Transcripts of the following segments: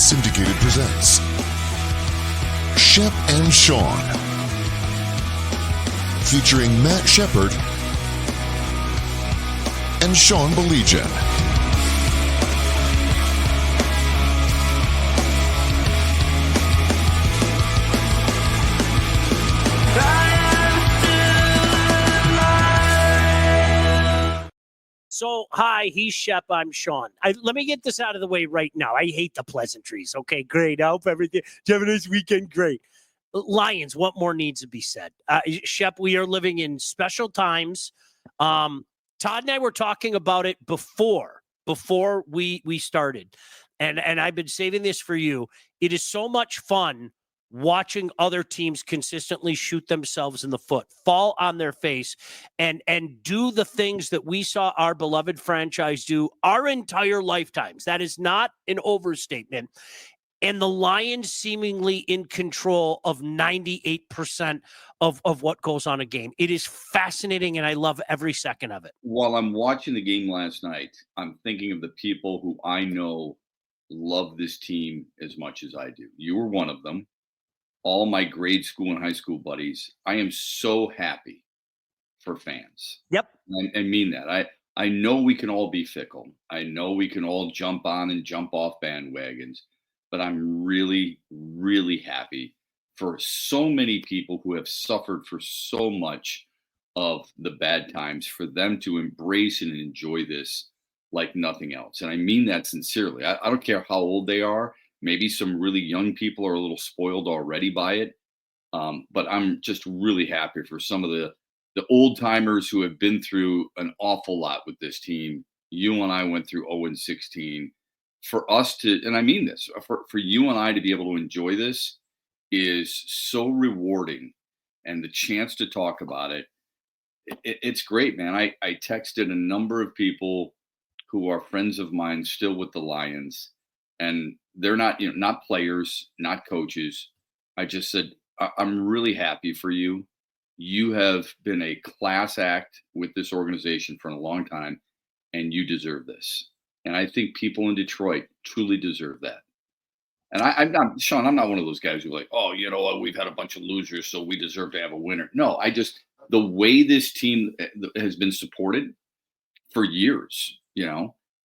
Syndicated presents Shep and Sean, featuring Matt Shepard and Sean Baligian. So, hi, he's Shep, I'm Sean. Let me get this out of the way right now. I hate the pleasantries. Okay, great. I hope everything. Did you have a nice weekend? Great. Lions, what more needs to be said? Shep, we are living in special times. Todd and I were talking about it before we started. And I've been saving this for you. It is so much fun watching other teams consistently shoot themselves in the foot, fall on their face, and do the things that we saw our beloved franchise do our entire lifetimes. That is not an overstatement. And the Lions seemingly in control of 98% of what goes on a game. It is fascinating, and I love every second of it. While I'm watching the game last night, I'm thinking of the people who I know love this team as much as I do. You were one of them. All my grade school and high school buddies. I am so happy for fans. Yep. I mean that. I know we can all be fickle. I know we can all jump on and jump off bandwagons, but I'm really, really happy for so many people who have suffered for so much of the bad times, for them to embrace and enjoy this like nothing else. And I mean that sincerely. I don't care how old they are. Maybe some really young people are a little spoiled already by it. But I'm just really happy for some of the old timers who have been through an awful lot with this team. You and I went through 0-16. For us to, and I mean this, for you and I to be able to enjoy this is so rewarding. And the chance to talk about it, it's great, man. I texted a number of people who are friends of mine still with the Lions. And they're not, not players, not coaches. I just said, I'm really happy for you. You have been a class act with this organization for a long time, and you deserve this. And I think people in Detroit truly deserve that. And I'm not, Sean, I'm not one of those guys who are like, oh, you know what, we've had a bunch of losers, so we deserve to have a winner. No, the way this team has been supported for years,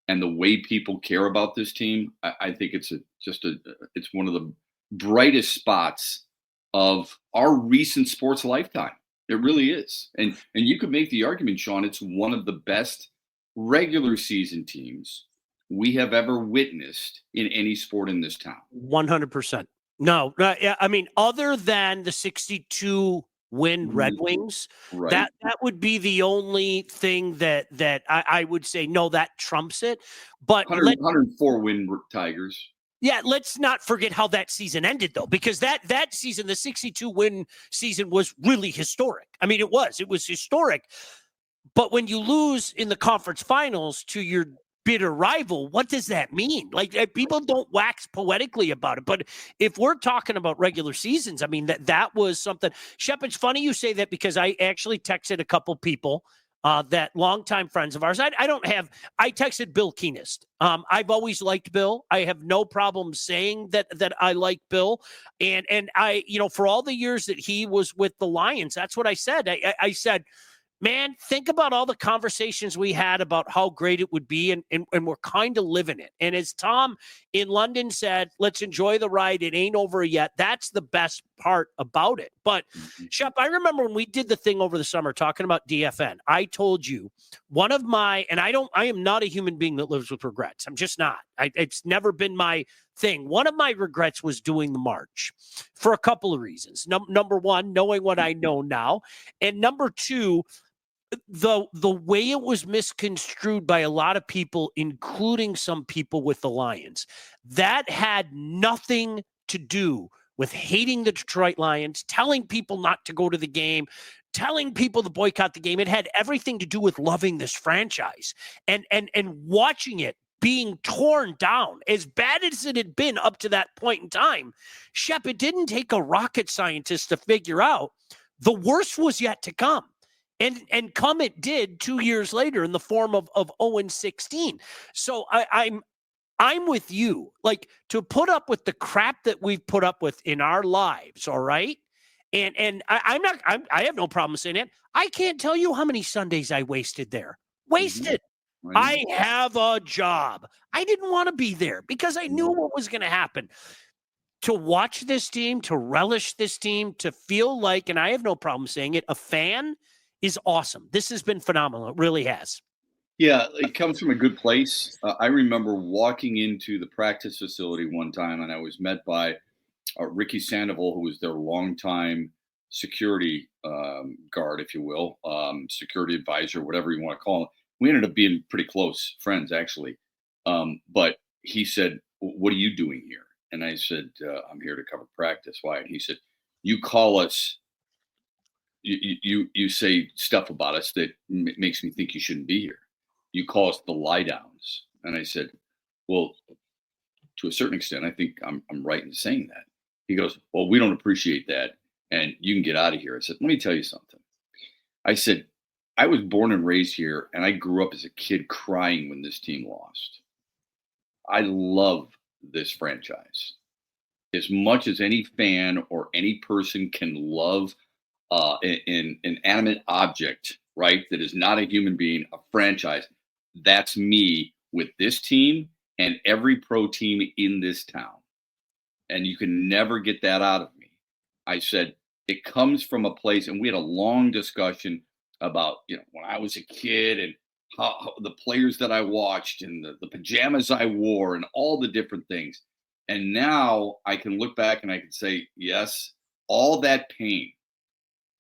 and the way people care about this team, I think it's it's one of the brightest spots of our recent sports lifetime. It really is. And you could make the argument, Sean, it's one of the best regular season teams we have ever witnessed in any sport in this town. 100%. No, I mean, other than the 62 win Red Wings, right. that would be the only thing that I would say, no, that trumps it. But 104 win Tigers. Yeah, let's not forget how that season ended, though, because that season, the 62 win season, was really historic. I mean, it was historic. But when you lose in the conference finals to your bitter rival, what does that mean? Like, people don't wax poetically about it. But if we're talking about regular seasons, I mean, that was something. Shep, it's funny you say that, because I actually texted a couple people that longtime friends of ours. I texted Bill Keenest. I've always liked Bill. I have no problem saying that I like Bill. And I, for all the years that he was with the Lions, that's what I said. I said, man, think about all the conversations we had about how great it would be, and we're kind of living it. And as Tom in London said, let's enjoy the ride. It ain't over yet. That's the best part about it. But, Shep, I remember when we did the thing over the summer talking about DFN, I told you one of my, and I am not a human being that lives with regrets. I'm just not. It's never been my thing. One of my regrets was doing the march for a couple of reasons. Number one, knowing what I know now. And number two, the way it was misconstrued by a lot of people, including some people with the Lions, that had nothing to do with hating the Detroit Lions, telling people not to go to the game, telling people to boycott the game. It had everything to do with loving this franchise and watching it being torn down, as bad as it had been up to that point in time. Shep, it didn't take a rocket scientist to figure out the worst was yet to come. And come it did 2 years later in the form of 0-16. So I'm I'm with you. Like, to put up with the crap that we've put up with in our lives, all right? And I have no problem saying it. I can't tell you how many Sundays I wasted there. Wasted. I have a job. I didn't want to be there because I knew what was going to happen. To watch this team, to relish this team, to feel like, and I have no problem saying it, a fan is awesome. This has been phenomenal. It really has. Yeah, it comes from a good place. I remember walking into the practice facility one time, and I was met by Ricky Sandoval, who was their longtime security guard, if you will, security advisor, whatever you want to call it. We ended up being pretty close friends, actually. But he said, "What are you doing here?" And I said, "I'm here to cover practice." Why? And he said, "You call us. You say stuff about us that makes me think you shouldn't be here. You call us the lie downs." And I said, "Well, to a certain extent, I think I'm right in saying that." He goes, "Well, we don't appreciate that, and you can get out of here." I said, "Let me tell you something." I said, "I was born and raised here, and I grew up as a kid crying when this team lost. I love this franchise as much as any fan or any person can love an inanimate object, right? That is not a human being, a franchise. That's me with this team and every pro team in this town. And you can never get that out of me." I said, it comes from a place, and we had a long discussion about, when I was a kid and how the players that I watched and the pajamas I wore and all the different things. And now I can look back and I can say, yes, all that pain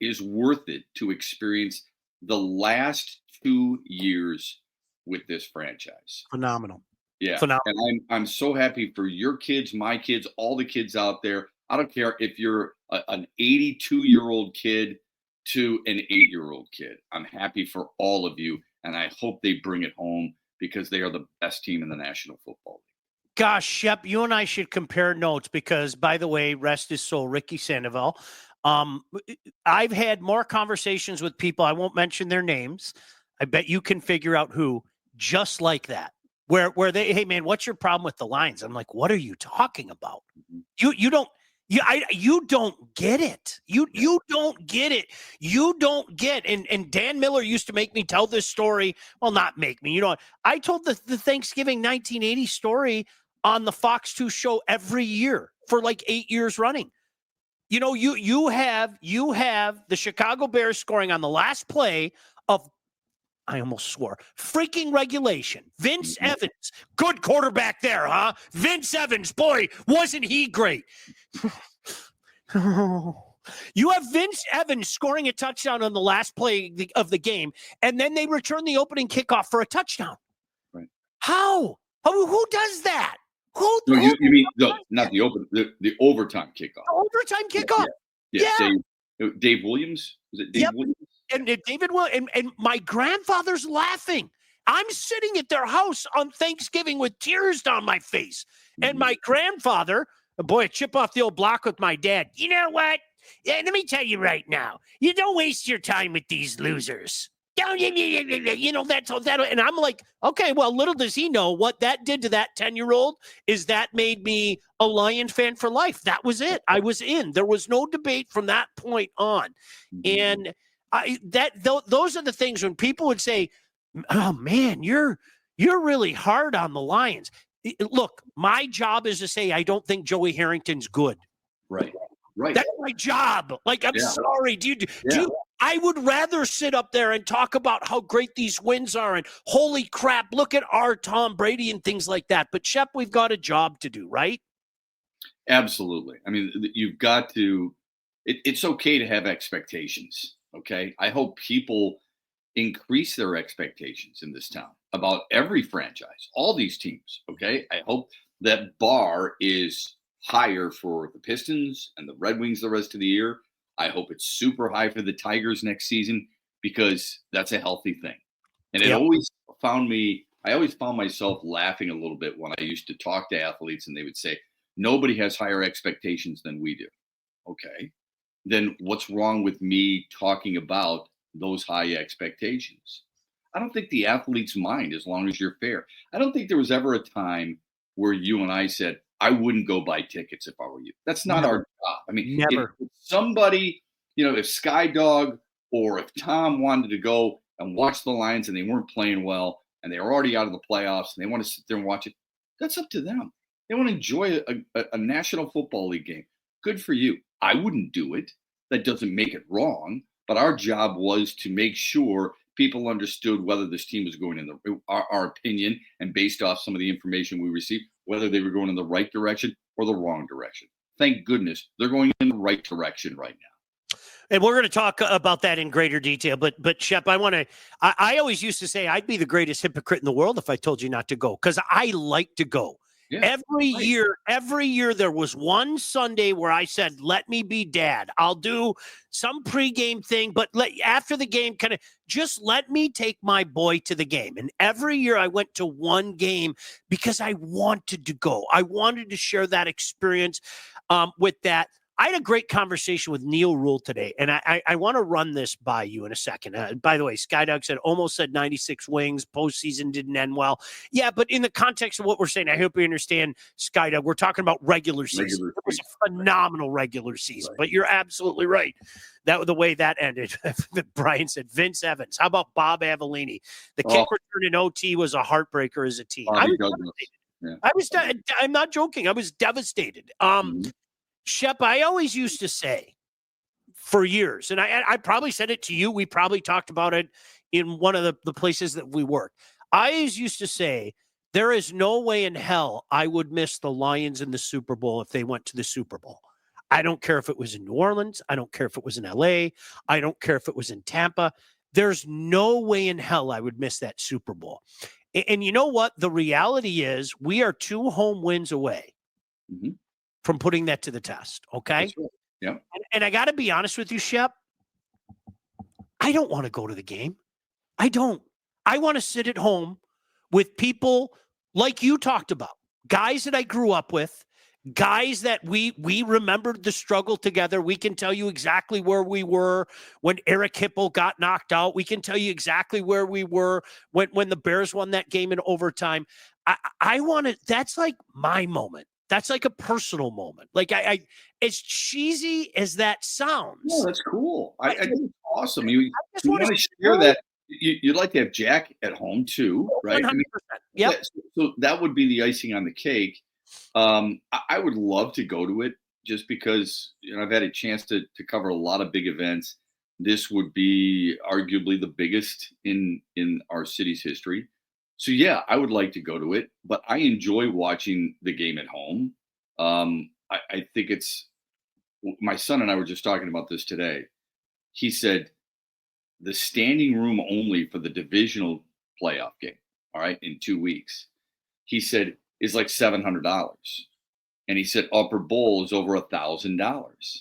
is worth it to experience the last 2 years with this franchise. Phenomenal. Yeah. Phenomenal. And I'm so happy for your kids, my kids, all the kids out there. I don't care if you're an 82-year-old kid to an 8-year-old kid. I'm happy for all of you, and I hope they bring it home because they are the best team in the National Football League. Gosh, Shep, you and I should compare notes because, by the way, rest his soul, Ricky Sandoval. I've had more conversations with people. I won't mention their names. I bet you can figure out who, just like that, where they, "Hey man, what's your problem with the Lions?" I'm like, "What are you talking about? You don't get it. You don't get it. You don't get." And Dan Miller used to make me tell this story. Well, not make me. I told the Thanksgiving 1980 story on the Fox 2 show every year for like 8 years running. You have the Chicago Bears scoring on the last play of, I almost swore, freaking regulation. Vince Evans, good quarterback there, huh? Vince Evans, boy, wasn't he great? You have Vince Evans scoring a touchdown on the last play of the game, and then they return the opening kickoff for a touchdown. Right. How? Who does that? You mean not the overtime kickoff? The overtime kickoff. Yeah. Dave Williams? Was it Dave Williams? And David will, and my grandfather's laughing. I'm sitting at their house on Thanksgiving with tears down my face. And my grandfather, boy, a chip off the old block with my dad. "You know what? Let me tell you right now. You don't waste your time with these losers. That's all that." And I'm like, okay, well, little does he know what that did to that 10-year-old is that made me a Lion fan for life. That was it. I was in. There was no debate from that point on. And those are the things when people would say, "Oh man, you're really hard on the Lions." Look, my job is to say I don't think Joey Harrington's good. Right. That's my job. Like, I'm sorry, I would rather sit up there and talk about how great these wins are and holy crap, look at our Tom Brady and things like that. But Shep, we've got a job to do, right? Absolutely. I mean, you've got to. It's okay to have expectations. Okay, I hope people increase their expectations in this town about every franchise, all these teams. Okay, I hope that bar is higher for the Pistons and the Red Wings the rest of the year. I hope it's super high for the Tigers next season because that's a healthy thing. And I always found myself laughing a little bit when I used to talk to athletes and they would say, "Nobody has higher expectations than we do." Okay, then what's wrong with me talking about those high expectations? I don't think the athletes mind as long as you're fair. I don't think there was ever a time where you and I said, I wouldn't go buy tickets if I were you. That's not our job. I mean, Never. if somebody, if Skydog or if Tom wanted to go and watch the Lions and they weren't playing well and they were already out of the playoffs and they want to sit there and watch it, that's up to them. They want to enjoy a National Football League game. Good for you. I wouldn't do it. That doesn't make it wrong. But our job was to make sure people understood whether this team was going in our opinion, and based off some of the information we received, whether they were going in the right direction or the wrong direction. Thank goodness they're going in the right direction right now. And we're going to talk about that in greater detail. But Shep, I always used to say I'd be the greatest hypocrite in the world if I told you not to go, because I like to go. Yeah, every year there was one Sunday where I said, let me be dad. I'll do some pregame thing, but after the game, kind of just let me take my boy to the game. And every year I went to one game because I wanted to go. I wanted to share that experience with that. I had a great conversation with Neil Rule today, and I want to run this by you in a second. By the way, Skydog almost said 96 wings. Postseason didn't end well. Yeah, but in the context of what we're saying, I hope you understand, Skydog, we're talking about regular season. It was a phenomenal regular season, but you're absolutely right. The way that ended. Brian said, Vince Evans. How about Bob Avellini? The kick return in OT was a heartbreaker as a team. I was devastated. I'm not joking. I was devastated. Shep, I always used to say for years, and I probably said it to you. We probably talked about it in one of the places that we work. I always used to say, there is no way in hell I would miss the Lions in the Super Bowl if they went to the Super Bowl. I don't care if it was in New Orleans. I don't care if it was in LA. I don't care if it was in Tampa. There's no way in hell I would miss that Super Bowl. And you know what? The reality is we are 2 home wins away from putting that to the test. Okay. Right. Yeah. And I got to be honest with you, Shep. I don't want to go to the game. I don't. I want to sit at home with people like you talked about, guys that I grew up with, guys that we remembered the struggle together. We can tell you exactly where we were when Eric Hipple got knocked out. We can tell you exactly where we were when the Bears won that game in overtime. I want to, that's like my moment. That's like a personal moment. Like I as cheesy as that sounds. No, that's cool. I think it's awesome. You want to share that. You'd like to have Jack at home too, right? 100%. Yep. So that would be the icing on the cake. I would love to go to it just because I've had a chance to cover a lot of big events. This would be arguably the biggest in our city's history. So, yeah, I would like to go to it, but I enjoy watching the game at home. I think my son and I were just talking about this today. He said the standing room only for the divisional playoff game, all right, in 2 weeks, he said is like $700. And he said upper bowl is over $1,000.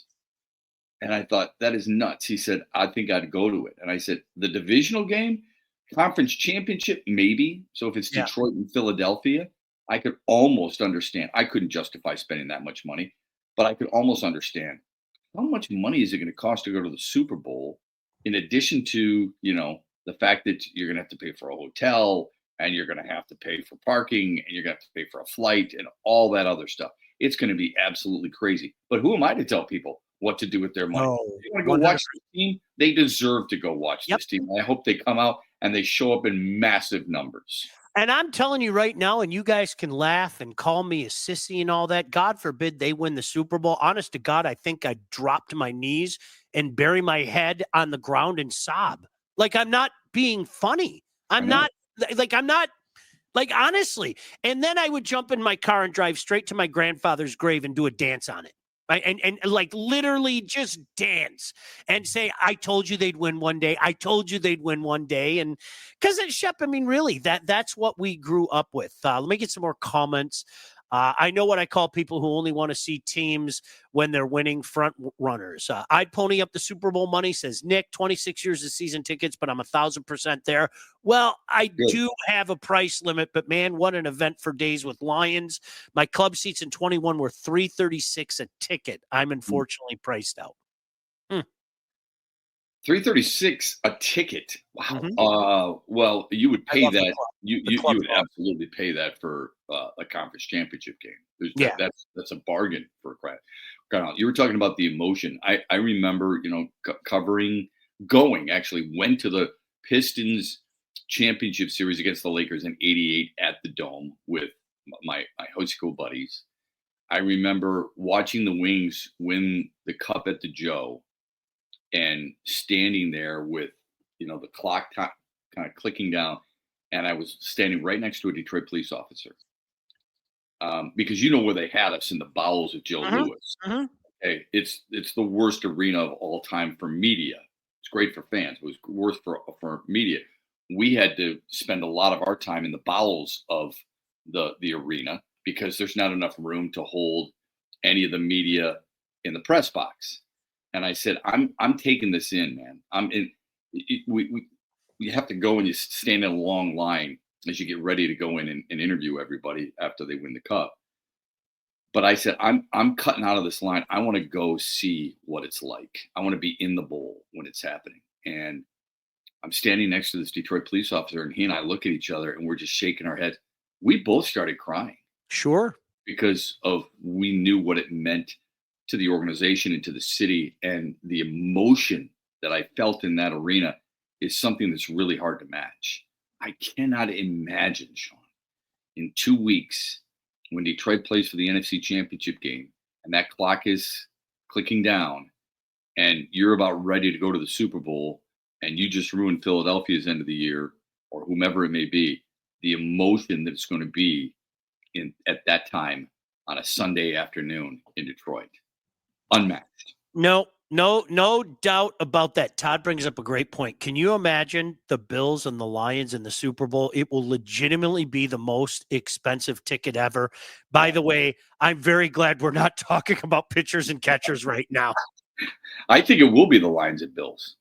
And I thought, that is nuts. He said, I think I'd go to it. And I said, the divisional game? Conference championship, maybe. So if it's Detroit and Philadelphia, I could almost understand. I couldn't justify spending that much money, but I could almost understand how much money is it going to cost to go to the Super Bowl, in addition to, the fact that you're going to have to pay for a hotel and you're going to have to pay for parking and you're going to have to pay for a flight and all that other stuff. It's going to be absolutely crazy. But who am I to tell people what to do with their money? If you want to go watch this team, they deserve to go watch this team. I hope they come out and they show up in massive numbers. And I'm telling you right now, and you guys can laugh and call me a sissy and all that. God forbid they win the Super Bowl. Honest to God, I think I dropped to my knees and bury my head on the ground and sob. Like, I'm not being funny. I'm not, honestly. And then I would jump in my car and drive straight to my grandfather's grave and do a dance on it. Right? And like literally just dance and say, I told you they'd win one day. I told you they'd win one day. And because Shep, I mean, really, that's what we grew up with. Let me get some more comments. I know what I call people who only want to see teams when they're winning, front runners. I'd pony up the Super Bowl money, says Nick, 26 years of season tickets, but I'm 1,000% there. Well, I do have a price limit, but man, what an event for days with Lions. My club seats in 21 were $336 a ticket. I'm unfortunately priced out. $336 a ticket. Wow. Mhm. Well, you would I pay love the that. club. You The you you club's would awesome. absolutely pay that for a conference championship game. Yeah. That's a bargain for a crowd. You were talking about the emotion. I remember, actually went to the Pistons championship series against the Lakers in '88 at the Dome with my high school buddies. I remember watching the Wings win the cup at the Joe and standing there with the clock kind of clicking down, and I was standing right next to a Detroit police officer, because where they had us in the bowels of Joe Mhm. Louis. Mhm. Hey, it's the worst arena of all time for media. It's great for fans. It was worse for media. We had to spend a lot of our time in the bowels of the arena because there's not enough room to hold any of the media in the press box. And I said, I'm taking this in, man. I'm in. We you have to go and you stand in a long line as you get ready to go in and interview everybody after they win the cup. But I said, I'm cutting out of this line. I want to go see what it's like. I want to be in the bowl when it's happening. And I'm standing next to this Detroit police officer, and he and I look at each other, and we're just shaking our heads. We both started crying Sure. because of we knew what it meant to the organization and to the city, and the emotion that I felt in that arena is something that's really hard to match. I cannot imagine, Sean, in 2 weeks when Detroit plays for the NFC Championship game and that clock is clicking down and you're about ready to go to the Super Bowl and you just ruined Philadelphia's end of the year or whomever it may be, the emotion that it's going to be in at that time on a Sunday afternoon in Detroit. Unmatched. No doubt about that. Todd brings up a great point. Can you imagine the Bills and the Lions in the Super Bowl? It will legitimately be the most expensive ticket ever. By the way, I'm very glad we're not talking about pitchers and catchers right now. I think it will be the Lions and Bills.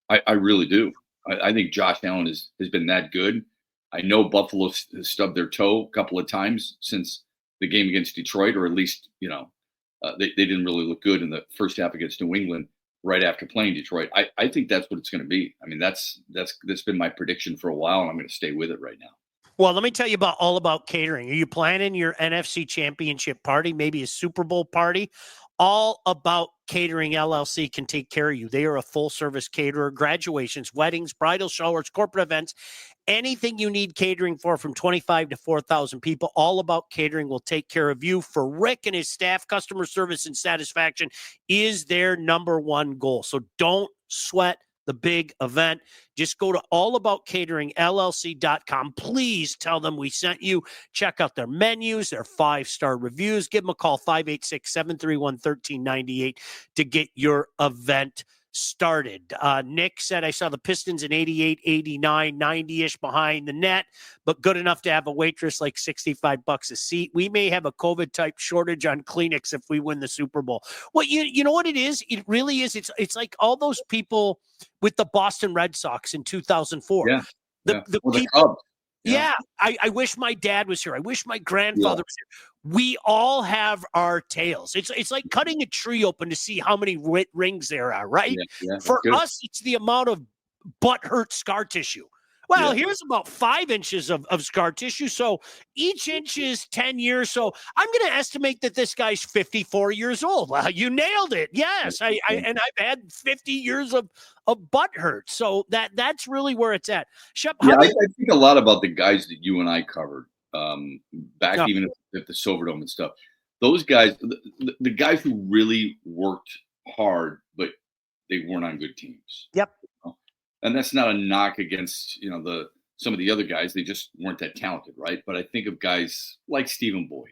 I really do. I think Josh Allen has been that good. I know Buffalo has stubbed their toe a couple of times since the game against Detroit, or at least, they didn't really look good in the first half against New England right after playing Detroit. I think that's what it's going to be. I mean, that's been my prediction for a while, and I'm going to stay with it right now. Well, let me tell you all about catering. Are you planning your NFC Championship party, maybe a Super Bowl party? All About Catering LLC can take care of you. They are a full-service caterer, graduations, weddings, bridal showers, corporate events, anything you need catering for from 25 to 4,000 people. All About Catering will take care of you. For Rick and his staff, customer service and satisfaction is their number one goal. So don't sweat the big event. Just go to allaboutcateringllc.com. Please tell them we sent you. Check out their menus, their 5-star reviews. Give them a call, 586-731-1398 to get your event started. Nick said, I saw the Pistons in 88, 89, 90-ish behind the net, but good enough to have a waitress like $65 a seat. We may have a COVID-type shortage on Kleenex if we win the Super Bowl. Well, you know what it is? It really is. It's like all those people with the Boston Red Sox in 2004. Yeah. The Or the people. Cubs. Yeah, I wish my dad was here. I wish my grandfather Yeah. was here. We all have our tales. It's like cutting a tree open to see how many rings there are, right? Yeah. For Good. us, it's the amount of butt hurt scar tissue. Well, Yeah. here's about 5 inches of scar tissue. So each inch is 10 years. So I'm going to estimate that this guy's 54 years old. Well, you nailed it. Yes. And I've had 50 years of butt hurt. So that's really where it's at. Shep, Yeah, I think a lot about the guys that you and I covered, back No. even at the Silverdome and stuff. Those guys, the guys who really worked hard, but they weren't on good teams. Yep. And that's not a knock against some of the other guys. They just weren't that talented, right? But I think of guys like Stephen Boyd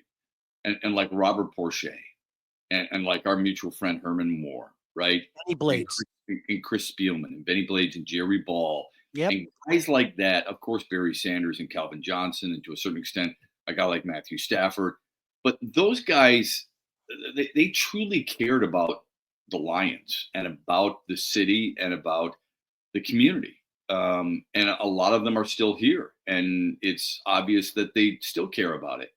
and like Robert Porcher and like our mutual friend Herman Moore, right? Benny Blades. And Chris Spielman and Benny Blades and Jerry Ball. Yep. And guys like that, of course, Barry Sanders and Calvin Johnson, and to a certain extent, a guy like Matthew Stafford. But those guys, they truly cared about the Lions and about the city and about the community. And a lot of them are still here. And it's obvious that they still care about it.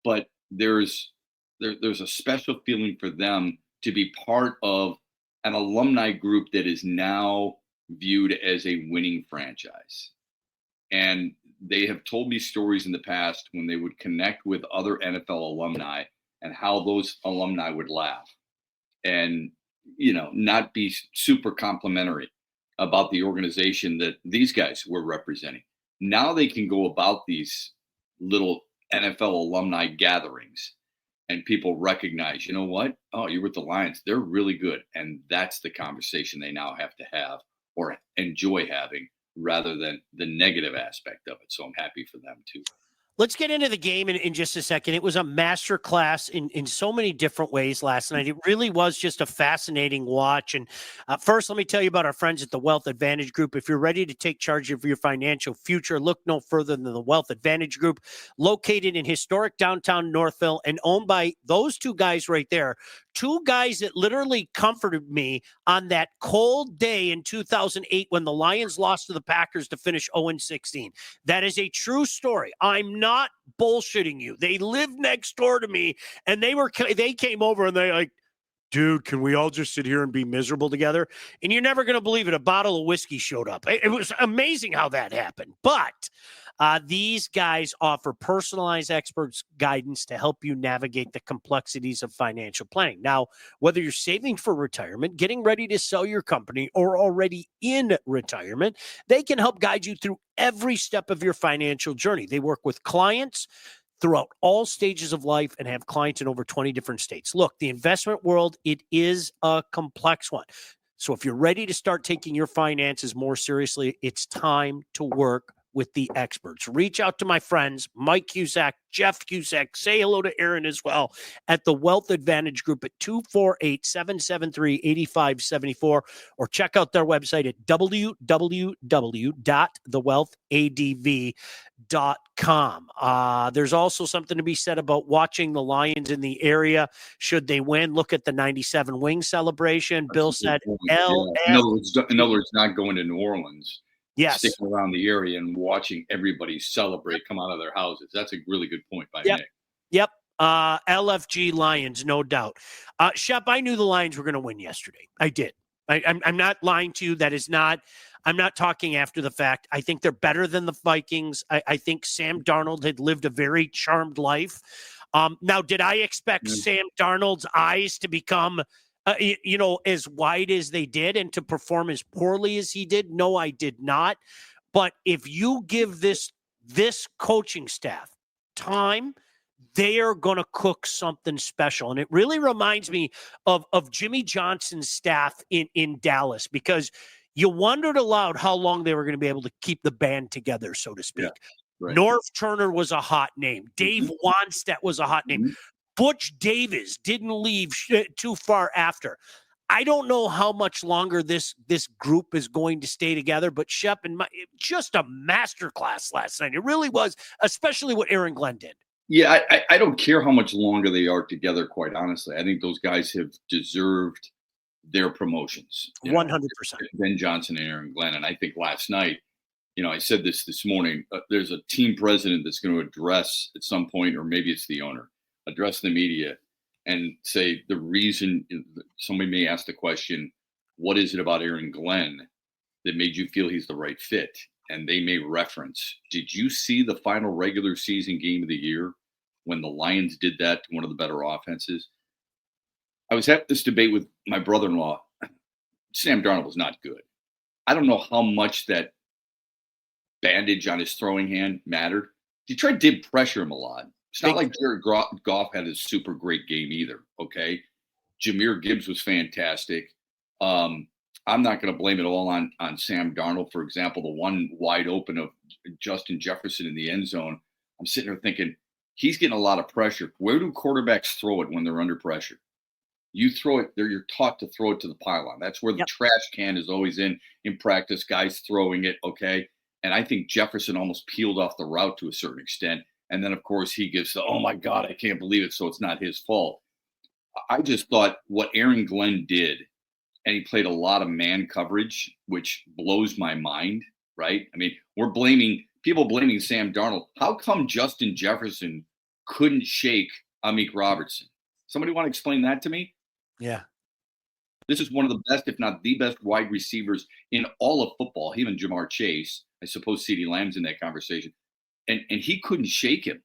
But there's a special feeling for them to be part of an alumni group that is now viewed as a winning franchise. And they have told me stories in the past when they would connect with other NFL alumni and how those alumni would laugh and, not be super complimentary about the organization that these guys were representing. Now they can go about these little NFL alumni gatherings and people recognize, you know what? Oh, you're with the Lions. They're really good. And that's the conversation they now have to have or enjoy having rather than the negative aspect of it. So I'm happy for them too. Let's get into the game in just a second. It was a master class in so many different ways last night. It really was just a fascinating watch. And first, let me tell you about our friends at the Wealth Advantage Group. If you're ready to take charge of your financial future, look no further than the Wealth Advantage Group, located in historic downtown Northville and owned by those two guys right there. Two guys that literally comforted me on that cold day in 2008 when the Lions lost to the Packers to finish 0-16. That is a true story. I'm not bullshitting you. They lived next door to me, and they came over and they like, dude, can we all just sit here and be miserable together? And you're never going to believe it. A bottle of whiskey showed up. It was amazing how that happened. But these guys offer personalized experts guidance to help you navigate the complexities of financial planning. Now, whether you're saving for retirement, getting ready to sell your company, or already in retirement, they can help guide you through every step of your financial journey. They work with clients throughout all stages of life and have clients in over 20 different states. Look, the investment world, it is a complex one. So if you're ready to start taking your finances more seriously, it's time to work with the experts. Reach out to my friends, Mike Cusack, Jeff Cusack. Say hello to Aaron as well at the Wealth Advantage Group at 248-773-8574, or check out their website at www.thewealthadv.com. There's also something to be said about watching the Lions in the area. Should they win, look at the 97 wing celebration. Bill said, In other words, not going to New Orleans. Yes. Sticking around the area and watching everybody celebrate, come out of their houses. That's a really good point by Nick. Yep. LFG Lions, no doubt. Shep, I knew the Lions were going to win yesterday. I did. I'm not lying to you. I'm not talking after the fact. I think they're better than the Vikings. I think Sam Darnold had lived a very charmed life. Now, did I expect Sam Darnold's eyes to become as wide as they did and to perform as poorly as he did? No, I did not. But if you give this coaching staff time, they are going to cook something special. And it really reminds me of Jimmy Johnson's staff in Dallas, because you wondered aloud how long they were going to be able to keep the band together, so to speak. Yeah, right. Norv Turner was a hot name. Dave Wannstedt was a hot name. Butch Davis didn't leave too far after. I don't know how much longer this group is going to stay together, but Shep and just a masterclass last night. It really was, especially what Aaron Glenn did. Yeah, I don't care how much longer they are together, quite honestly. I think those guys have deserved their promotions. 100%. Ben Johnson and Aaron Glenn. And I think last night, I said this morning, there's a team president that's going to address at some point, or maybe it's the owner, address the media and say the reason. Somebody may ask the question, what is it about Aaron Glenn that made you feel he's the right fit? And they may reference, did you see the final regular season game of the year when the Lions did that to one of the better offenses? I was having this debate with my brother-in-law. Sam Darnold was not good. I don't know how much that bandage on his throwing hand mattered. Detroit did pressure him a lot. It's not like Jared Goff had a super great game either, okay? Jahmyr Gibbs was fantastic. I'm not going to blame it all on Sam Darnold. For example, the one wide open of Justin Jefferson in the end zone, I'm sitting there thinking, he's getting a lot of pressure. Where do quarterbacks throw it when they're under pressure? You throw it there. You're taught to throw it to the pylon. That's where the trash can is always in practice, guys throwing it, okay? And I think Jefferson almost peeled off the route to a certain extent. And then, of course, he gives the, oh, my God, I can't believe it, so it's not his fault. I just thought what Aaron Glenn did, and he played a lot of man coverage, which blows my mind, right? I mean, people blaming Sam Darnold. How come Justin Jefferson couldn't shake Amik Robertson? Somebody want to explain that to me? Yeah. This is one of the best, if not the best, wide receivers in all of football. Even Jamar Chase, I suppose CeeDee Lamb's in that conversation, and he couldn't shake him.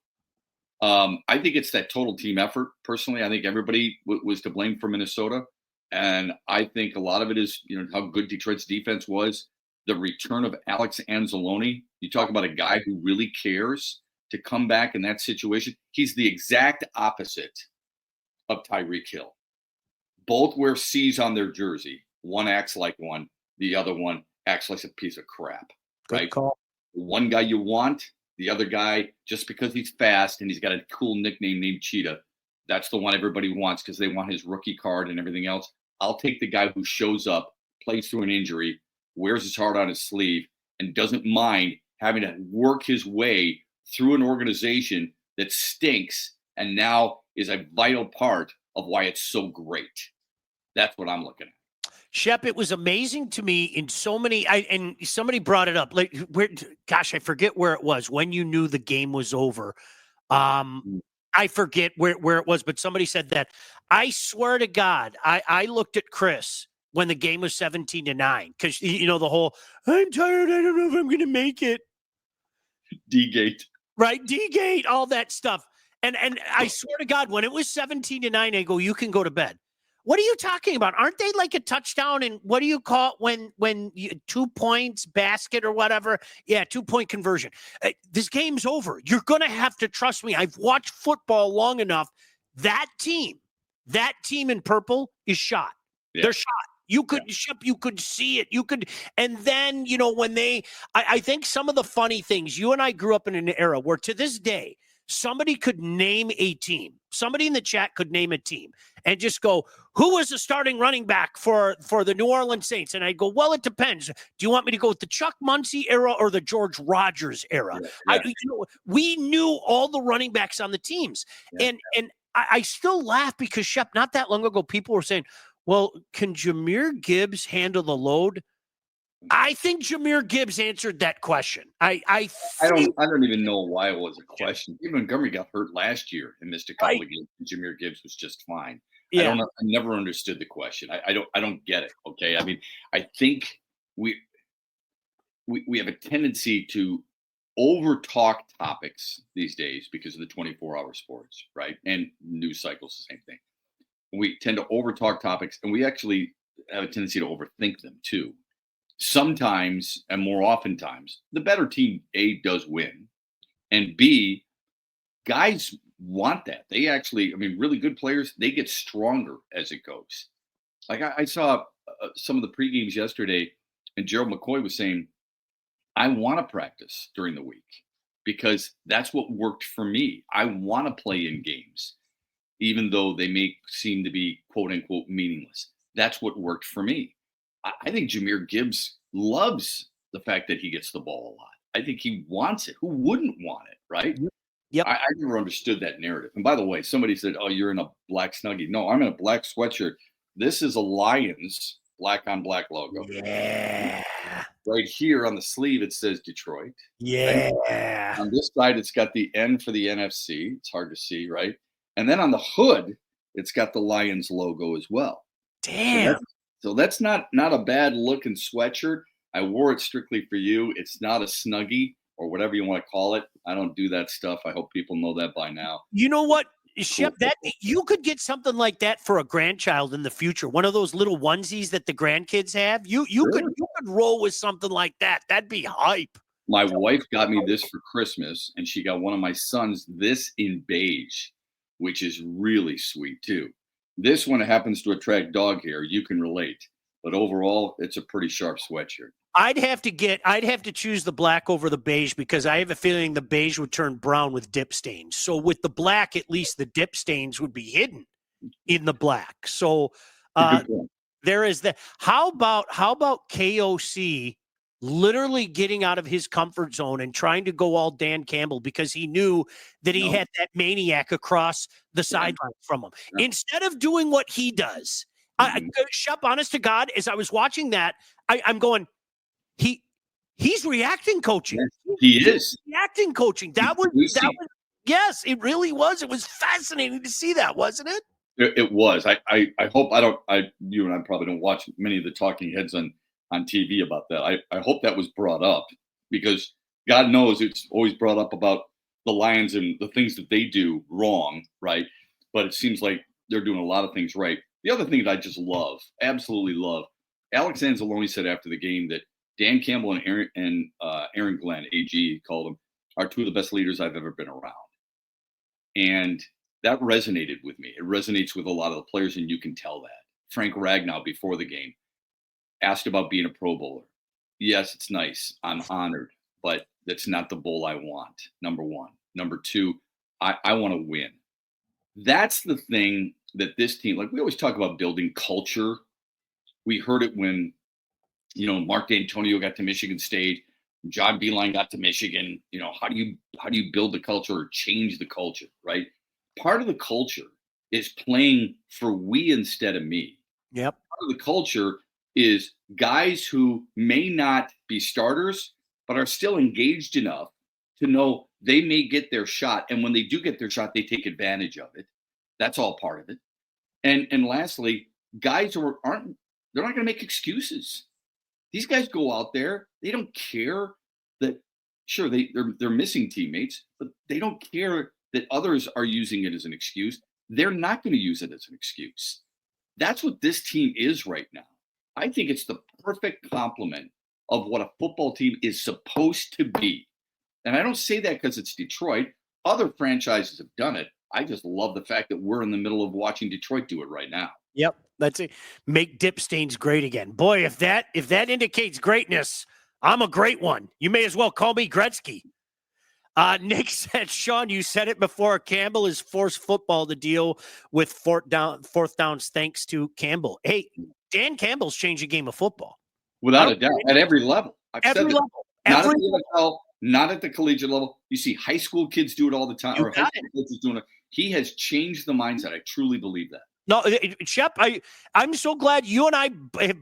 I think it's that total team effort. Personally, I think everybody was to blame for Minnesota, and I think a lot of it is how good Detroit's defense was. The return of Alex Anzalone. You talk about a guy who really cares to come back in that situation. He's the exact opposite of Tyreek Hill. Both wear C's on their jersey. One acts like one. The other one acts like a piece of crap. Good right? call. One guy you want, the other guy, just because he's fast and he's got a cool nickname named Cheetah, that's the one everybody wants because they want his rookie card and everything else. I'll take the guy who shows up, plays through an injury, wears his heart on his sleeve, and doesn't mind having to work his way through an organization that stinks and now is a vital part of why it's so great. That's what I'm looking at. Shep, it was amazing to me in so many, and somebody brought it up. Like, I forget where it was when you knew the game was over. I forget where it was, but somebody said that. I swear to God, I looked at Chris when the game was 17-9 because the whole I'm tired. I don't know if I'm going to make it. D-gate, right? D-gate, all that stuff. And I swear to God, when it was 17-9, I go, you can go to bed. What are you talking about? Aren't they like a touchdown? And what do you call it when 2 points, basket or whatever? Yeah, 2-point conversion. This game's over. You're going to have to trust me. I've watched football long enough. That team in purple is shot. Yeah. They're shot. You could, Shep, you could see it. You could, and then, when I think some of the funny things, you and I grew up in an era where to this day, somebody could name a team. Somebody in the chat could name a team and just go, who was the starting running back for the New Orleans Saints? And I go, well, it depends. Do you want me to go with the Chuck Muncie era or the George Rogers era? Yeah. We knew all the running backs on the teams. Yeah. And I still laugh because, Shep, not that long ago, people were saying, well, can Jahmyr Gibbs handle the load? I think Jahmyr Gibbs answered that question. I don't even know why it was a question. Even Montgomery got hurt last year and missed a couple of games. Jahmyr Gibbs was just fine. Yeah. I never understood the question. I don't get it. Okay. I mean, I think we have a tendency to over talk topics these days because of the 24-hour sports, right? And news cycles, the same thing. We tend to over talk topics, and we actually have a tendency to overthink them too. Sometimes, and more oftentimes, the better team, A, does win, and B, guys want that. They actually, really good players, they get stronger as it goes. Like I saw some of the pre-games yesterday, and Gerald McCoy was saying, I want to practice during the week because that's what worked for me. I want to play in games, even though they may seem to be quote unquote meaningless. That's what worked for me. I think Jahmyr Gibbs loves the fact that he gets the ball a lot. I think he wants it. Who wouldn't want it, right? Yep. I never understood that narrative. And by the way, somebody said, oh, you're in a black Snuggie. No, I'm in a black sweatshirt. This is a Lions black on black logo. Yeah. Right here on the sleeve, it says Detroit. Yeah. Right? On this side, it's got the N for the NFC. It's hard to see, right? And then on the hood, it's got the Lions logo as well. Damn. So that's not a bad looking sweatshirt. I wore it strictly for you. It's not a Snuggie or whatever you want to call it. I don't do that stuff. I hope people know that by now. You know what, Shep, that you could get something like that for a grandchild in the future. One of those little onesies that the grandkids have. You could roll with something like that. That'd be hype. My wife got me this for Christmas, and she got one of my sons this in beige, which is really sweet too. This one happens to attract dog hair. You can relate, but overall, it's a pretty sharp sweatshirt. I'd have to choose the black over the beige because I have a feeling the beige would turn brown with dip stains. So with the black, at least the dip stains would be hidden in the black. So there is that. How about KOC literally getting out of his comfort zone and trying to go all Dan Campbell because he knew that he had that maniac across the sidelines from him. Yeah. Instead of doing what he does, Shep, honest to God, as I was watching that, I'm going, he's reacting coaching. Yes, he is reacting coaching. That was yes, it really was. It was fascinating to see that, wasn't it? It was. I hope you and I probably don't watch many of the talking heads on TV about that. I hope that was brought up because God knows it's always brought up about the Lions and the things that they do wrong, right? But it seems like they're doing a lot of things right. The other thing that I just love, absolutely love, Alex Anzalone said after the game that Dan Campbell and Aaron Glenn, AG called him, are two of the best leaders I've ever been around. And that resonated with me. It resonates with a lot of the players, and you can tell that. Frank Ragnow, before the game, asked about being a Pro Bowler. Yes, it's nice. I'm honored, but that's not the bowl I want, number one. Number two, I want to win. That's the thing that this team, like we always talk about building culture. We heard it when, Mark D'Antonio got to Michigan State, John Beilein got to Michigan. How do you build the culture or change the culture, right? Part of the culture is playing for we instead of me. Yep. Part of the culture is guys who may not be starters, but are still engaged enough to know they may get their shot. And when they do get their shot, they take advantage of it. That's all part of it. And lastly, guys who they're not going to make excuses. These guys go out there. They don't care that, sure, they're missing teammates, but they don't care that others are using it as an excuse. They're not going to use it as an excuse. That's what this team is right now. I think it's the perfect complement of what a football team is supposed to be. And I don't say that because it's Detroit. Other franchises have done it. I just love the fact that we're in the middle of watching Detroit do it right now. Yep. That's it. Make dip stains great again. Boy, if that indicates greatness, I'm a great one. You may as well call me Gretzky. Nick said, Sean, you said it before. Campbell is forced football to deal with fourth downs thanks to Campbell. Hey, Dan Campbell's changed the game of football. Without a doubt, at every level. Every level. Not at the NFL, not at the collegiate level. You see high school kids do it all the time. You or high school kids is doing it. He has changed the mindset. I truly believe that. No, Shep, I'm so glad you and I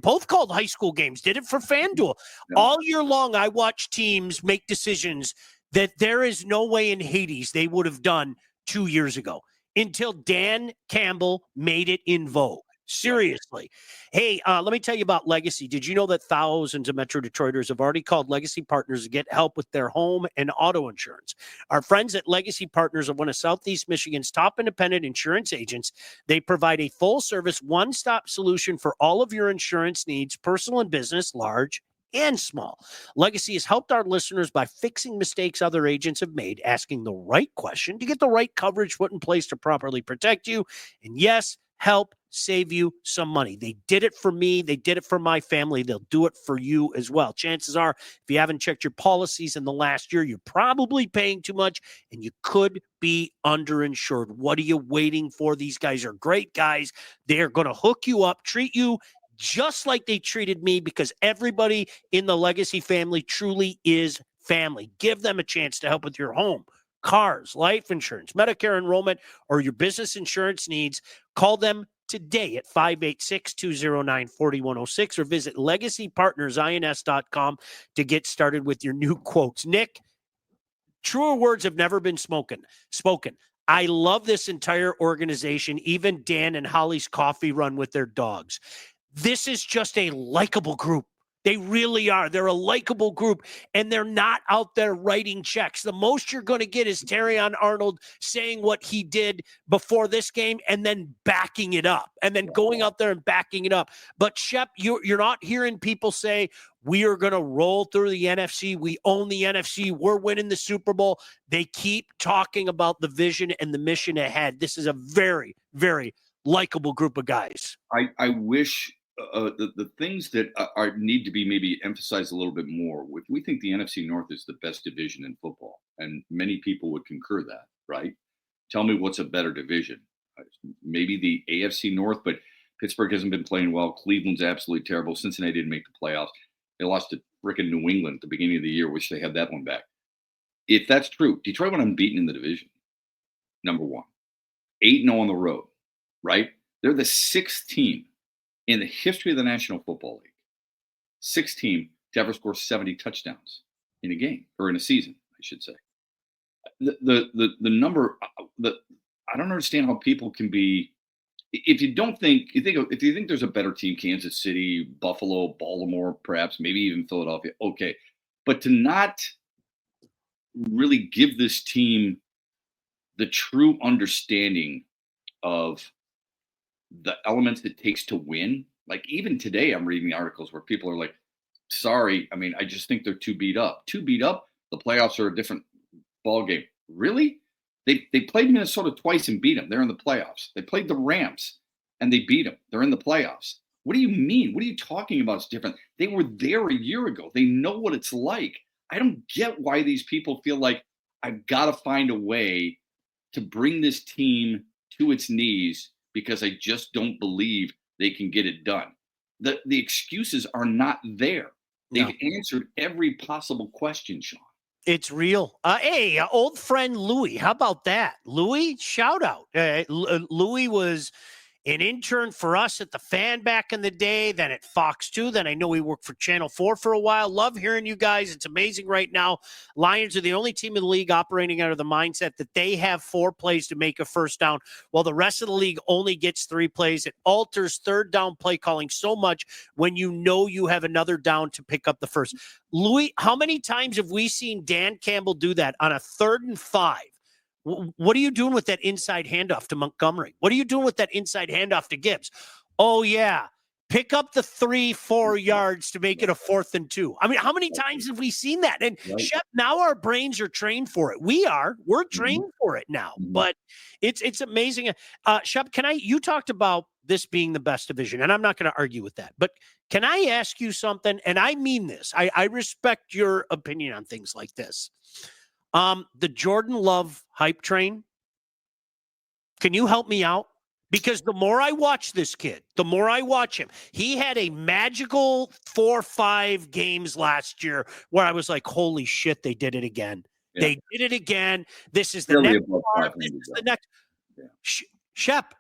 both called high school games, did it for FanDuel. Yeah. All year long, I watch teams make decisions that there is no way in Hades they would have done 2 years ago until Dan Campbell made it in vogue. Seriously. Hey, let me tell you about Legacy. Did you know that thousands of Metro Detroiters have already called Legacy Partners to get help with their home and auto insurance? Our friends at Legacy Partners are one of Southeast Michigan's top independent insurance agents. They provide a full-service, one-stop solution for all of your insurance needs, personal and business, large and small. Legacy has helped our listeners by fixing mistakes other agents have made, asking the right question to get the right coverage put in place to properly protect you, and yes, help save you some money. They did it for me. They did it for my family. They'll do it for you as well. Chances are, if you haven't checked your policies in the last year, you're probably paying too much and you could be underinsured. What are you waiting for? These guys are great guys. They're going to hook you up, treat you just like they treated me, because everybody in the Legacy family truly is family. Give them a chance to help with your home, cars, life insurance, Medicare enrollment, or your business insurance needs. Call them today at 586-209-4106 or visit legacypartnersins.com to get started with your new quotes. Nick, truer words have never been spoken. I love this entire organization, even Dan and Holly's coffee run with their dogs. This is just a likable group. They really are. They're a likable group, and they're not out there writing checks. The most you're going to get is Terrion Arnold saying what he did before this game and then backing it up, and then going out there and backing it up. But, Shep, you're not hearing people say, we are going to roll through the NFC. We own the NFC. We're winning the Super Bowl. They keep talking about the vision and the mission ahead. This is a very, very likable group of guys. I wish the things that need to be maybe emphasized a little bit more. We think the NFC North is the best division in football, and many people would concur that, right? Tell me what's a better division. Maybe the AFC North, but Pittsburgh hasn't been playing well. Cleveland's absolutely terrible. Cincinnati didn't make the playoffs. They lost to frickin' New England at the beginning of the year. Wish they had that one back. If that's true, Detroit went unbeaten in the division, number one. 8-0 on the road, right? They're the sixth team in the history of the National Football League, sixth team to ever score 70 touchdowns in a game, or in a season, I should say. The number, I don't understand how people can be if you think there's a better team, Kansas City, Buffalo, Baltimore, perhaps maybe even Philadelphia, okay, but to not really give this team the true understanding of the elements it takes to win. Like even today, I'm reading articles where people are like, "Sorry, I mean, I just think they're too beat up. Too beat up. The playoffs are a different ball game." Really? They played Minnesota twice and beat them. They're in the playoffs. They played the Rams and they beat them. They're in the playoffs. What do you mean? What are you talking about? It's different. They were there a year ago. They know what it's like. I don't get why these people feel like I've got to find a way to bring this team to its knees because I just don't believe they can get it done. The excuses are not there. They've answered every possible question, Sean. It's real. Hey, old friend Louie. How about that? Louie, shout out. Louie was an intern for us at the Fan back in the day, then at Fox 2. Then I know he worked for Channel 4 for a while. Love hearing you guys. It's amazing right now. Lions are the only team in the league operating out of the mindset that they have 4 plays to make a first down, while the rest of the league only gets 3 plays. It alters third down play calling so much when you know you have another down to pick up the first. Louis, how many times have we seen Dan Campbell do that on a 3rd and 5? What are you doing with that inside handoff to Montgomery? What are you doing with that inside handoff to Gibbs? Oh, yeah. Pick up the 3-4 yards to make it a 4th and 2. I mean, how many times have we seen that? And Shep, now our brains are trained for it. We're trained for it now, but it's amazing. Shep, you talked about this being the best division, and I'm not going to argue with that, but can I ask you something? And I mean this, I respect your opinion on things like this. The Jordan Love hype train, can you help me out? Because the more I watch this kid, the more I watch him, he had a magical 4-5 games last year where I was like, holy shit, they did it again. Yeah. They did it again. This is the really next part. This is the next. Yeah. Shep,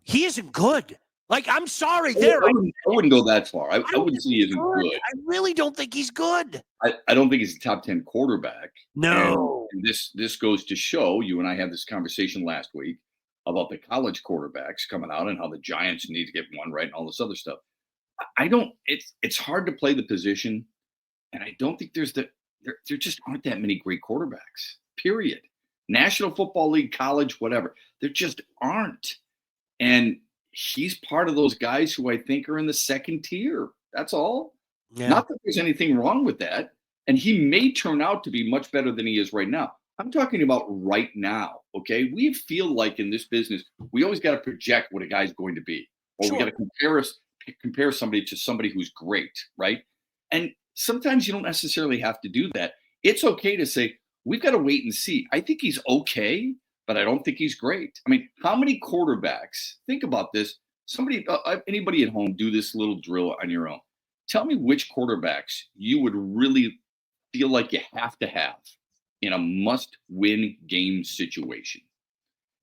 he isn't good. Like, I'm sorry. I wouldn't go that far. I wouldn't say he isn't good. I really don't think he's good. I don't think he's a top 10 quarterback. No. And this goes to show, you and I had this conversation last week about the college quarterbacks coming out and how the Giants need to get one right and all this other stuff. It's hard to play the position. And I don't think there just aren't that many great quarterbacks, period. National Football League, college, whatever. There just aren't. And he's part of those guys who I think are in the second tier. That's all. Yeah. Not that there's anything wrong with that. And he may turn out to be much better than he is right now. I'm talking about right now, okay? We feel like in this business, we always got to project what a guy's going to be. Or we got to compare somebody to somebody who's great, right? And sometimes you don't necessarily have to do that. It's okay to say, we've got to wait and see. I think he's okay, but I don't think he's great. I mean, how many quarterbacks, think about this, anybody at home, do this little drill on your own. Tell me which quarterbacks you would really feel like you have to have in a must-win game situation.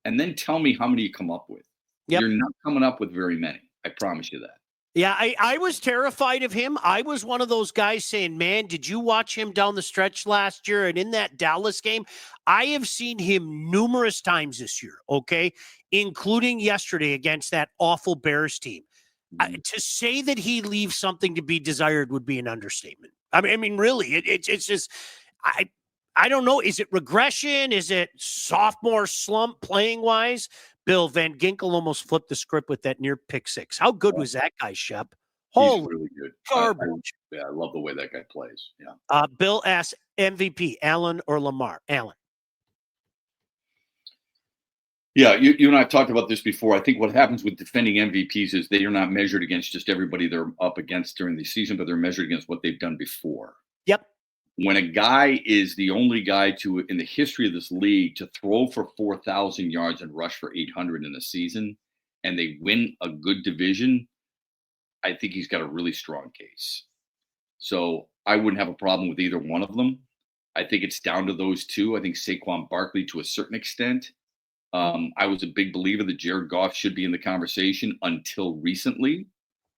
And then tell me how many you come up with. Yep. You're not coming up with very many. I promise you that. Yeah, I was terrified of him. I was one of those guys saying, man, did you watch him down the stretch last year and in that Dallas game? I have seen him numerous times this year, okay, including yesterday against that awful Bears team. To say that he leaves something to be desired would be an understatement. I mean, really, it's just I don't know. Is it regression? Is it sophomore slump playing wise? Bill Van Ginkel almost flipped the script with that near pick 6. How good was that guy, Shep? He's really good. Garbage. I love the way that guy plays. Yeah. Bill asks MVP, Allen or Lamar? Allen. Yeah, you and I have talked about this before. I think what happens with defending MVPs is they are not measured against just everybody they're up against during the season, but they're measured against what they've done before. Yep. When a guy is the only guy in the history of this league to throw for 4,000 yards and rush for 800 in a season, and they win a good division, I think he's got a really strong case. So I wouldn't have a problem with either one of them. I think it's down to those two. I think Saquon Barkley to a certain extent. I was a big believer that Jared Goff should be in the conversation until recently,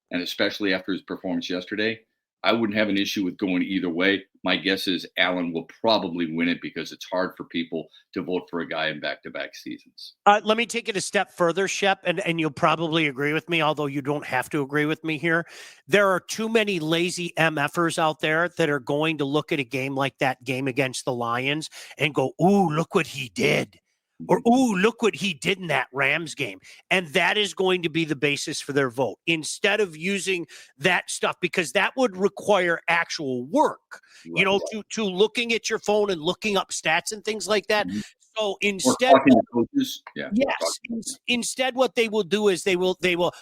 and especially after his performance yesterday. I wouldn't have an issue with going either way. My guess is Allen will probably win it because it's hard for people to vote for a guy in back-to-back seasons. Let me take it a step further, Shep, and you'll probably agree with me, although you don't have to agree with me here. There are too many lazy MFers out there that are going to look at a game like that game against the Lions and go, ooh, look what he did. Or, ooh, look what he did in that Rams game. And that is going to be the basis for their vote instead of using that stuff, because that would require actual work, to looking at your phone and looking up stats and things like that. Mm-hmm. So instead, coaches, instead, what they will do is they will,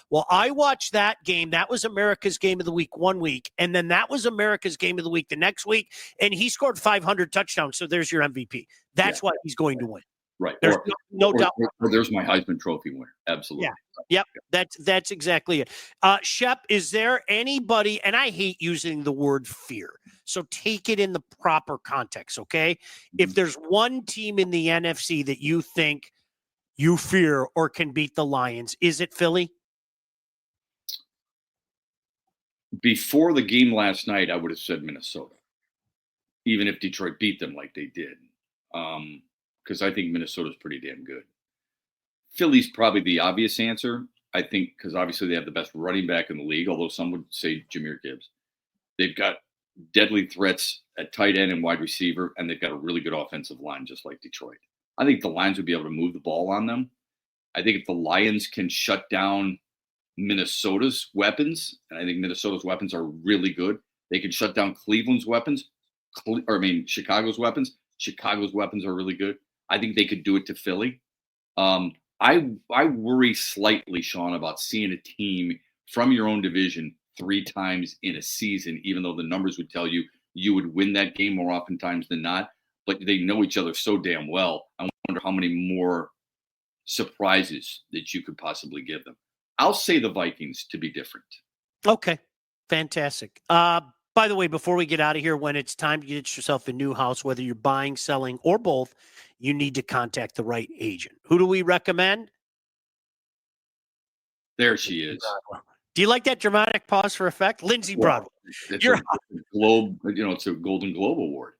well, I watched that game. That was America's game of the week one week. And then that was America's game of the week the next week. And he scored 500 touchdowns. So there's your MVP. That's why he's going to win. Right. There's no doubt. Or there's my Heisman Trophy winner. Absolutely. Yeah. Yep. That's exactly it. Shep, is there anybody, and I hate using the word fear, so take it in the proper context, okay? If there's one team in the NFC that you think you fear or can beat the Lions, is it Philly? Before the game last night, I would have said Minnesota, even if Detroit beat them like they did. Because I think Minnesota's pretty damn good. Philly's probably the obvious answer, I think, because obviously they have the best running back in the league, although some would say Jahmyr Gibbs. They've got deadly threats at tight end and wide receiver, and they've got a really good offensive line, just like Detroit. I think the Lions would be able to move the ball on them. I think if the Lions can shut down Minnesota's weapons, and I think Minnesota's weapons are really good, they can shut down Cleveland's weapons, Chicago's weapons. Chicago's weapons are really good. I think they could do it to Philly. I worry slightly, Sean, about seeing a team from your own division 3 times in a season, even though the numbers would tell you you would win that game more oftentimes than not. But they know each other so damn well. I wonder how many more surprises that you could possibly give them. I'll say the Vikings to be different. Okay, fantastic. By the way, before we get out of here, when it's time to get yourself a new house, whether you're buying, selling, or both, you need to contact the right agent. Who do we recommend? There she is. Do you like that dramatic pause for effect? Lindsay Broadwell. It's a Globe, it's a Golden Globe Award.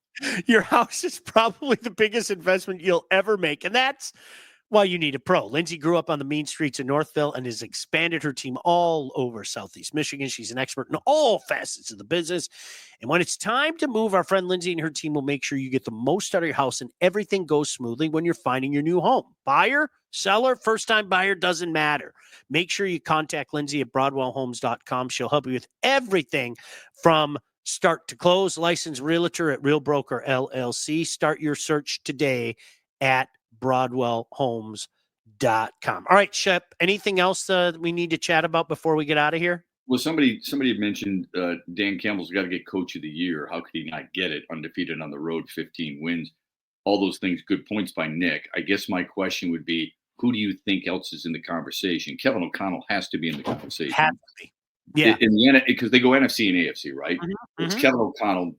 Your house is probably the biggest investment you'll ever make, and that's why you need a pro. Lindsay grew up on the mean streets of Northville and has expanded her team all over Southeast Michigan. She's an expert in all facets of the business. And when it's time to move, our friend Lindsay and her team will make sure you get the most out of your house and everything goes smoothly when you're finding your new home. Buyer, seller, first-time buyer, doesn't matter. Make sure you contact Lindsay at BroadwellHomes.com. She'll help you with everything from start to close. Licensed realtor at Real Broker LLC. Start your search today at BroadwellHomes.com. All right, Shep, anything else we need to chat about before we get out of here? Well, somebody had mentioned Dan Campbell's got to get Coach of the Year. How could he not get it? Undefeated on the road, 15 wins. All those things, good points by Nick. I guess my question would be, who do you think else is in the conversation? Kevin O'Connell has to be in the conversation. Has to be. Yeah. Because they go NFC and AFC, right? Mm-hmm. It's Kevin O'Connell,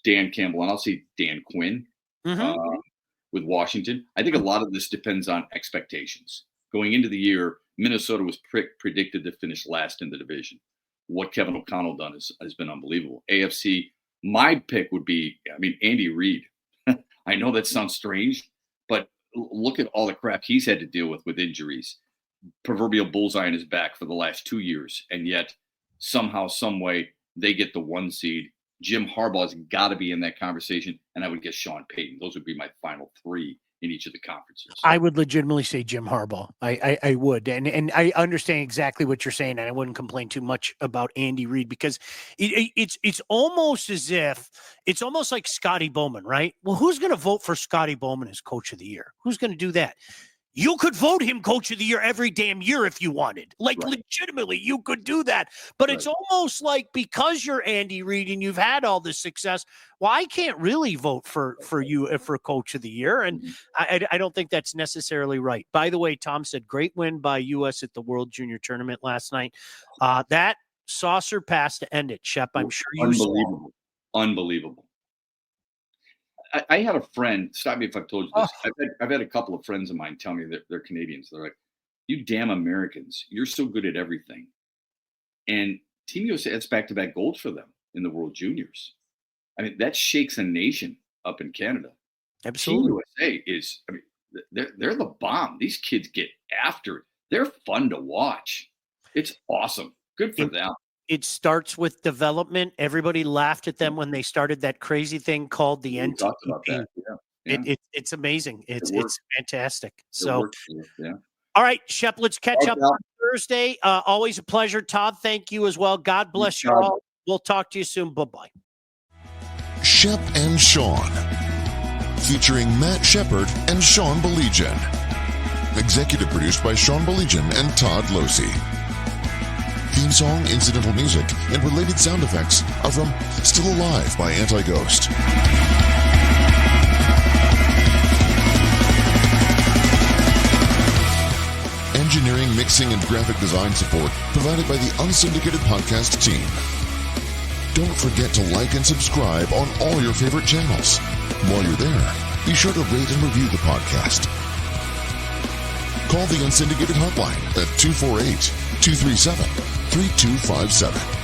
Dan Campbell, and I'll say Dan Quinn. Mm-hmm. With Washington. I think a lot of this depends on expectations. Going into the year, Minnesota was predicted to finish last in the division. What Kevin O'Connell done has been unbelievable. AFC, my pick would be, Andy Reid. I know that sounds strange, but look at all the crap he's had to deal with injuries. Proverbial bullseye in his back for the last 2 years, and yet somehow, some way, they get the 1 seed. Jim Harbaugh's got to be in that conversation, and I would guess Sean Payton. Those would be my final 3 in each of the conferences. I would legitimately say Jim Harbaugh. I would, and I understand exactly what you're saying, and I wouldn't complain too much about Andy Reid because it's almost as if it's almost like Scotty Bowman, right? Well, who's going to vote for Scotty Bowman as Coach of the Year? Who's going to do that? You could vote him Coach of the Year every damn year if you wanted. Like, right. Legitimately, you could do that. But right. It's almost like because you're Andy Reid and you've had all this success, well, I can't really vote for you for Coach of the Year. And I don't think that's necessarily right. By the way, Tom said, great win by U.S. at the World Junior Tournament last night. That saucer pass to end it, Shep. I'm sure you saw. Unbelievable. I had a friend, stop me if I've told you this. I've had a couple of friends of mine tell me that they're Canadians. They're like, you damn Americans, you're so good at everything. And Team USA, it's back-to-back gold for them. in the World Juniors. I mean, that shakes a nation up in Canada. Absolutely. Team USA is, I mean, they're the bomb. These kids get after it. They're fun to watch. It's awesome. Good for them. It starts with development. Everybody laughed at them when they started that crazy thing called the NTP. Talked about that. Yeah. It's amazing. It's fantastic. Yeah. All right, Shep, let's catch up on Thursday. Always a pleasure. Todd, thank you as well. God bless you all. We'll talk to you soon. Bye-bye. Shep and Sean, featuring Matt Shepard and Sean Baligian. Executive produced by Sean Baligian and Todd Losey. Theme song, incidental music, and related sound effects are from Still Alive by Anti-Ghost. Engineering, mixing, and graphic design support provided by the Unsyndicated Podcast team. Don't forget to like and subscribe on all your favorite channels. While you're there, be sure to rate and review the podcast. Call the Unsyndicated hotline at 248-237-3257.